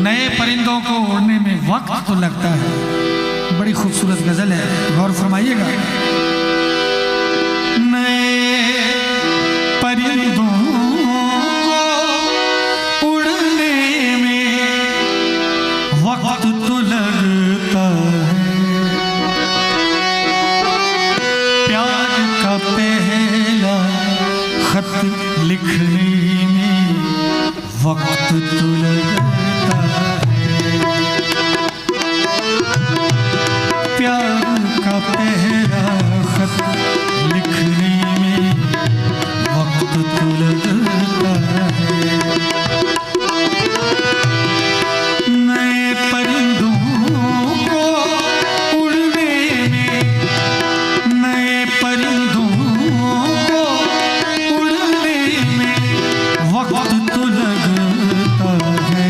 नए परिंदों को उड़ने में वक्त तो लगता है। बड़ी खूबसूरत गजल है, गौर फरमाइएगा। नए परिंदों को उड़ने में वक्त तो लगता है, प्यार का पहला खत लिखने में वक्त तो लगता है, प्यार का पहला खत लिखने में वक्त तो लगता है। नए परिंदों को उड़ने में, नए परिंदों को उड़ने में वक्त तो लगता है,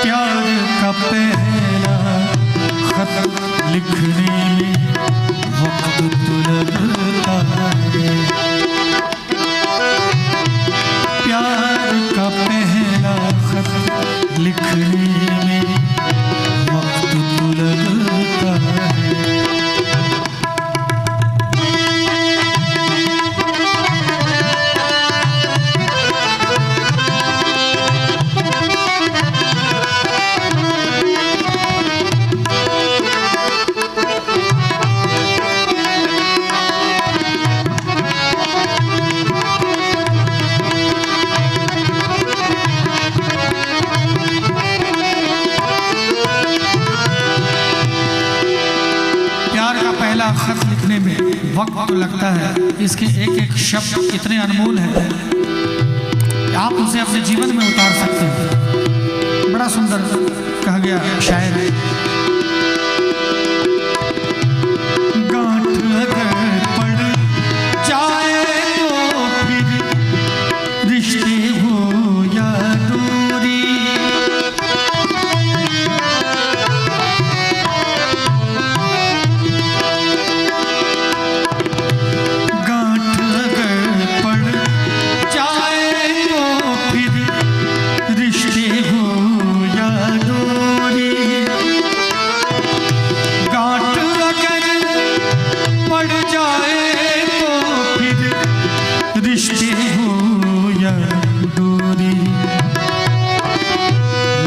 प्यार का पहला खत लिखने में वक्त तो लगता है, प्यार का पहला खत लिखने में वक्त तो लगता है। खत लिखने में वक्त तो लगता है। इसके एक एक शब्द इतने अनमोल हैं कि आप उसे अपने जीवन में उतार सकते हैं। बड़ा सुंदर कहा गया शायर है, गांठ अगर पड़ जाए तो फिर रिश्ते हो या दूरी, रिश्ते हो या दूरी,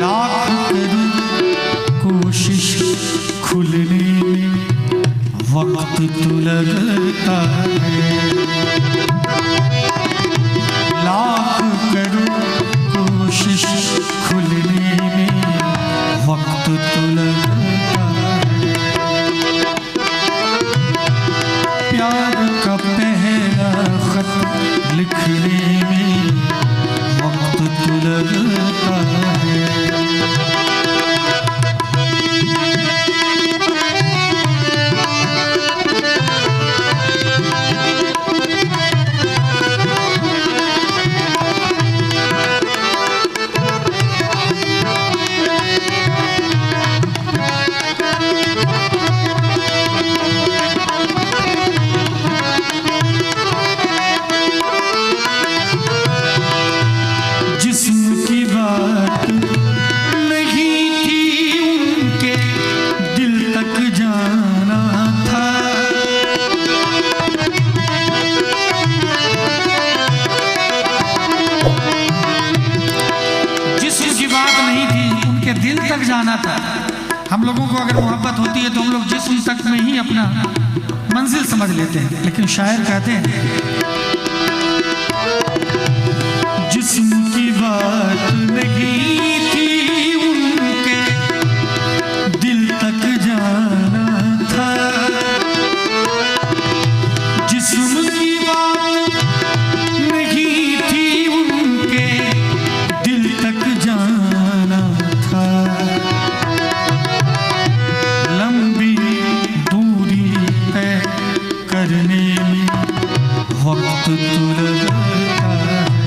लाख करूं कोशिश खुलने में वक्त तो लगता है, लाख करूं कोशिश खुलने में वक्त तो लगता है, प्यार का पहला खत लिखने में वक्त तो लगता है। दिल तक जाना था। हम लोगों को अगर मोहब्बत होती है तो हम लोग जिस्म तक में ही अपना मंजिल समझ लेते हैं, लेकिन शायर कहते हैं जिस्म की बात नहीं थी उनके दिल तक जाना था, जिस्म की बात नहीं थी उनके दिल तक जाना था, लंबी दूरी तय करने में वक्त तो लगता है,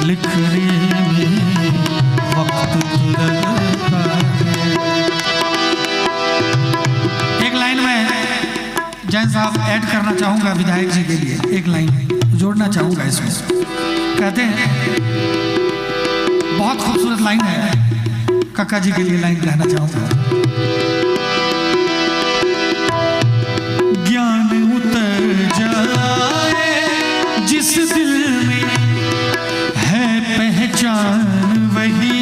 लिखने में वक्त लगता है। एक लाइन में जैन साहब ऐड करना चाहूँगा विधायक जी के लिए, एक लाइन जोड़ना चाहूँगा इसमें। कहते हैं, बहुत खूबसूरत लाइन है, काका जी के लिए लाइन कहना चाहूँगा। ज्ञान उतर जाए जिस दिल में है पहचान वही,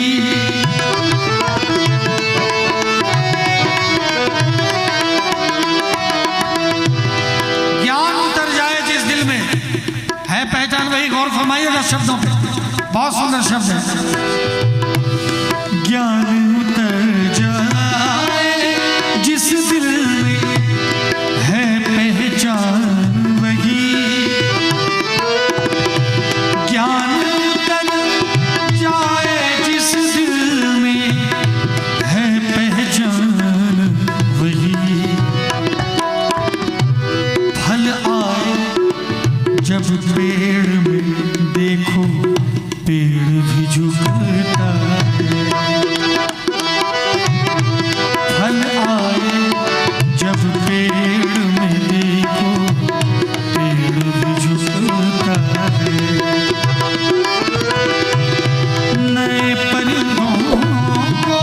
ज्ञान उतर जाए जिस दिल में है पहचान वही। गौर फरमाइएगा शब्दों पे, बहुत सुंदर शब्द है। ज्ञान उतर जाए जिस दिल में है पहचान वही, ज्ञान उतर जाए जिस दिल में है पहचान वही। फल आए जब पेड़ में देखो पेड़ भी झुकता है। फल आए जब पेड़ में देखो पेड़ भी झुकता है। नए परिंदों को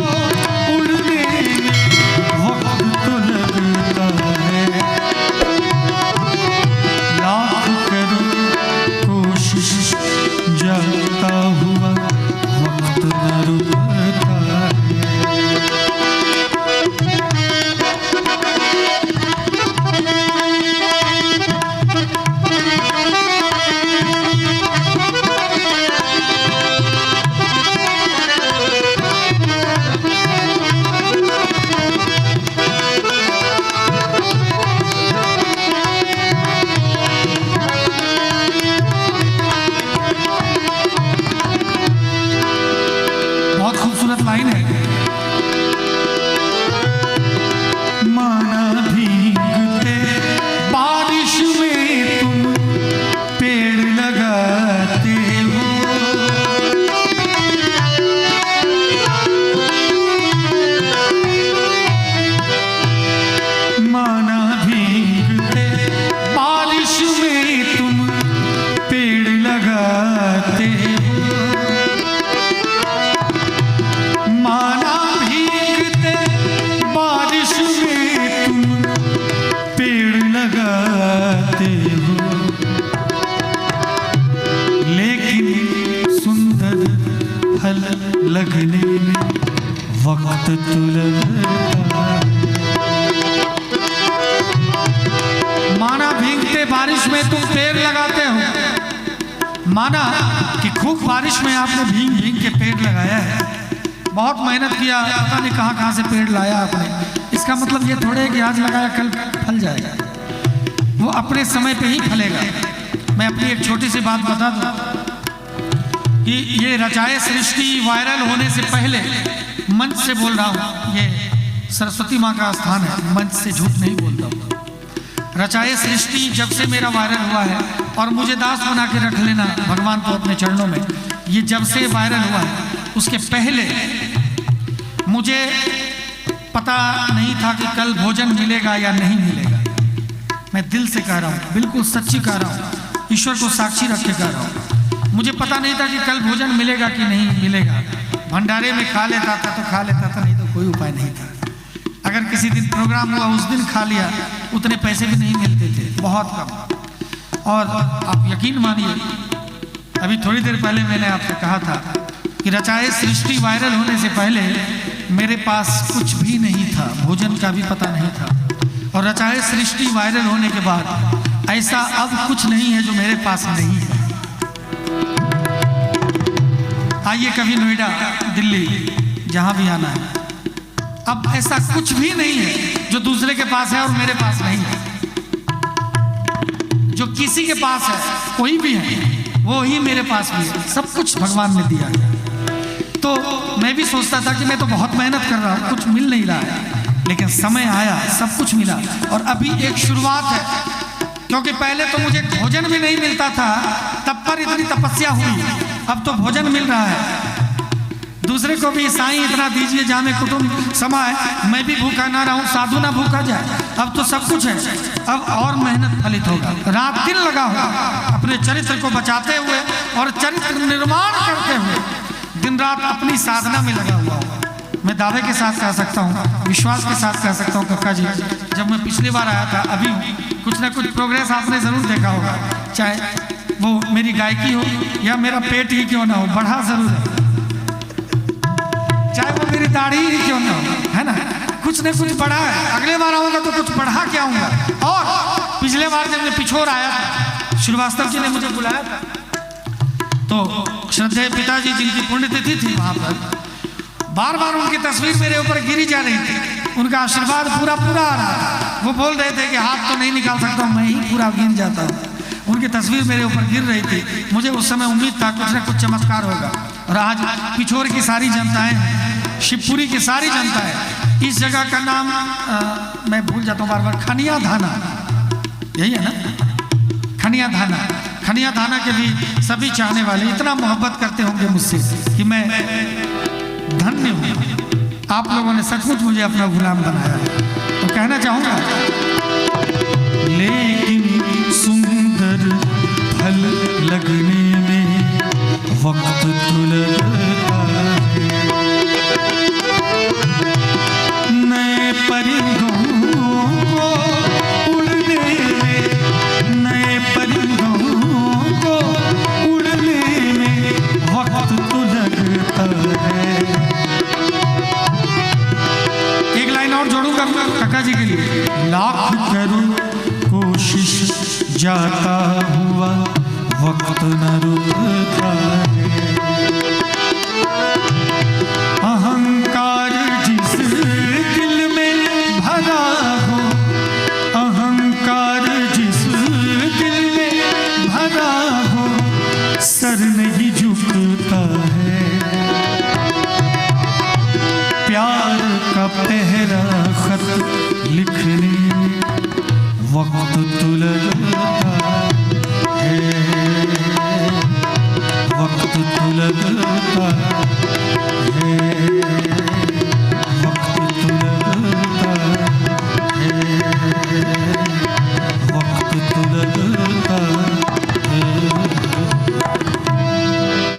उड़ने वक्त तो लगता है। लाख करो कोशिश जाता हुआ वक्त न रुकता है। बहुत खूबसूरत लाइन है। माना भीगते बारिश में तुम पेड़ लगाते हो, माना भीगते बारिश में तुम पेड़ लगाते हो, माना भीगते बारिश में तुम पेड़ लगाते हो। लेकिन सुंदर फल लगने में वक्त तो लगता है। माना भीगते बारिश में तुम पेड़ लगाते हो, माना कि खूब बारिश में आपने भीग भीग के पेड़ लगाया है, बहुत मेहनत किया, पता नहीं कहाँ कहाँ से पेड़ लाया आपने। इसका मतलब ये थोड़े कि आज लगाया कल फल जाएगा, वो अपने समय पे ही फलेगा। मैं अपनी एक छोटी सी बात बता दूं कि ये रचाए सृष्टि वायरल होने से पहले मंच से बोल रहा हूँ, ये सरस्वती माँ का स्थान है, मंच से झूठ नहीं बोलता हूँ। रचाए सृष्टि जब से मेरा वायरल हुआ है, और मुझे दास बना के रख लेना भगवान को अपने चरणों में, ये जब से वायरल हुआ है उसके पहले मुझे पता नहीं था कि कल भोजन मिलेगा या नहीं मिलेगा। मैं दिल से कह रहा हूँ, बिल्कुल सच्ची कह रहा हूँ, ईश्वर को साक्षी रख के कह रहा हूँ। मुझे पता नहीं था कि कल भोजन मिलेगा कि नहीं मिलेगा। भंडारे में खा लेता था तो खा लेता था, नहीं तो कोई उपाय नहीं था। अगर किसी दिन प्रोग्राम हुआ उस दिन खा लिया, उतने पैसे भी नहीं मिलते थे, बहुत कम। और आप यकीन मानिए, अभी थोड़ी देर पहले मैंने आपसे कहा था कि रचाए सृष्टि वायरल होने से पहले मेरे पास कुछ भी नहीं था, भोजन का भी पता नहीं था। और रचाए सृष्टि वायरल होने के बाद ऐसा अब कुछ नहीं है जो मेरे पास नहीं है। आइए कभी नोएडा, दिल्ली, जहां भी आना है, अब ऐसा कुछ भी नहीं है जो दूसरे के पास है और मेरे पास नहीं है। जो किसी के पास है, कोई भी है, वो ही मेरे पास भी है। सब कुछ भगवान ने दिया है। तो मैं भी सोचता था कि मैं तो बहुत मेहनत कर रहा हूँ, कुछ मिल नहीं रहा है, लेकिन समय आया, सब कुछ मिला। और अभी एक शुरुआत है, क्योंकि पहले तो मुझे भोजन भी नहीं मिलता था, तब पर इतनी तपस्या हुई अब तो भोजन मिल रहा है। दूसरे को भी साईं इतना दीजिए जामे कुटुंब समाए, मैं भी भूखा ना रहूं, साधु ना भूखा जाए। अब तो सब कुछ है, अब और मेहनत फलित होगा। रात दिन लगा होगा अपने चरित्र को बचाते हुए और चरित्र निर्माण करते हुए दिन रात अपनी साधना में लगा हुआ होगा। मैं दावे के साथ कह सकता हूँ, विश्वास के साथ कह सकता हूँ कक्का जी, जब मैं पिछली बार आया था, अभी कुछ ना कुछ प्रोग्रेस आपने जरूर देखा होगा। चाहे वो मेरी गायकी हो या मेरा पेट ही क्यों ना हो, बढ़ा जरूर है। चाहे वो मेरी दाढ़ी ही क्यों ना हो, है ना, कुछ न कुछ बढ़ा है। अगले बार आऊंगा तो कुछ बढ़ा के आऊंगा। और पिछले बार जब मैं पिछोर आया था, श्रीवास्तव जी ने मुझे बुलाया था, तो श्रद्धेय पिताजी जिनकी पुण्यतिथि थी, वहां पर बार बार उनकी तस्वीर मेरे ऊपर गिरी जा रही थी। उनका आशीर्वाद पूरा पूरा आ रहा था। वो बोल रहे थे कि हाथ तो नहीं निकाल सकता, मैं ही पूरा गिन जाता हूँ। उनकी तस्वीर मेरे ऊपर गिर रही थी। मुझे उस समय उम्मीद था कुछ ना कुछ चमत्कार होगा। और आज पिछोर की सारी जनताएं, शिवपुरी की सारी जनता है, इस जगह का नाम मैं भूल जाता हूँ बार बार, खनिया धाना, यही है ना, खनिया धाना। खनिया धाना के भी सभी चाहने वाले इतना मोहब्बत करते होंगे मुझसे कि मैं धन्य हूँ। आप लोगों ने सचमुच मुझे अपना गुलाम बनाया है। तो कहना चाहूँगा, लेकिन सुंदर फल लगने में वक्त तो लगता है। नए परिंदों को उड़ने में, नए परिंदों को उड़ने में वक्त तो लगता है। एक लाइन और जोड़ूंगा काका जी के लिए, लाख करूं कोशिश जाता हुआ वक्त न रुकता है। अहंकार जिस दिल में भरा हो, अहंकार जिस दिल में भरा हो, सर नहीं झुकता है। प्यार का पहला खत लिखने में वक्त तो लगा